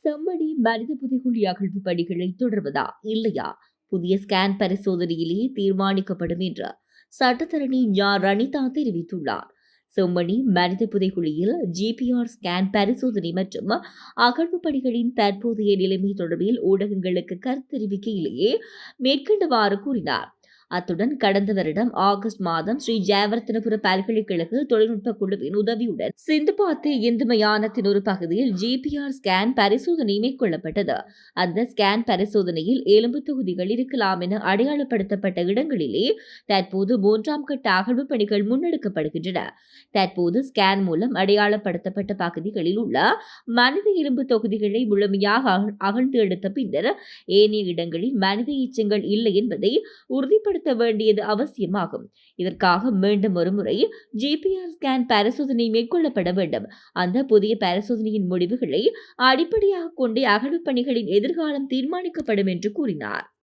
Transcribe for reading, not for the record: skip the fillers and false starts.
செம்மணி மனித புதைகுழி அகழ்வு பணிகளை தொடர்வதா இல்லையா? புதிய ஸ்கேன் பரிசோதனையிலேயே தீர்மானிக்கப்படும் என்று சட்டத்தரணி ஞா ரணிதா தெரிவித்துள்ளார். செம்மணி மனித புதைகுழியில் ஜிபிஆர் ஸ்கேன் பரிசோதனை மற்றும் அகழ்வு பணிகளின் தற்போதைய நிலைமை தொடர்பில் ஊடகங்களுக்கு கருத்து தெரிவிக்கையிலேயே மேற்கண்டவாறு கூறினார். அத்துடன் கடந்த வருடம் ஆகஸ்ட் மாதம் ஸ்ரீ ஜெயவர்த்தனபுர பல்கலைக்கழக தொழில்நுட்ப குழுவின் உதவியுடன் சிந்துபாத்து இந்து மயானத்தின் ஒரு பகுதியில் ஜிபிஆர் ஸ்கேன் பரிசோதனை மேற்கொள்ளப்பட்டது. அந்த ஸ்கேன் பரிசோதனையில் எலும்பு தொகுதிகள் இருக்கலாம் என அடையாளப்படுத்தப்பட்ட இடங்களிலே தற்போது 3ஆம் கட்ட அகழ்வு பணிகள் முன்னெடுக்கப்படுகின்றன. தற்போது ஸ்கேன் மூலம் அடையாளப்படுத்தப்பட்ட பகுதிகளில் உள்ள மனித எலும்பு தொகுதிகளை முழுமையாக அகழ்ந்து எடுத்த பின்னர் ஏனைய இடங்களில் மனித எச்சங்கள் இல்லை என்பதை உறுதிப்படுத்த வேண்டியது அவசியமாகும். இதற்காக மீண்டும் ஒருமுறை ஜிபிஆர் ஸ்கேன் பரிசோதனை மேற்கொள்ளப்பட வேண்டும். அந்த புதிய பரிசோதனையின் முடிவுகளை அடிப்படையாக கொண்டு அகழ்வு பணிகளின் எதிர்காலம் தீர்மானிக்கப்படும் என்று கூறினார்.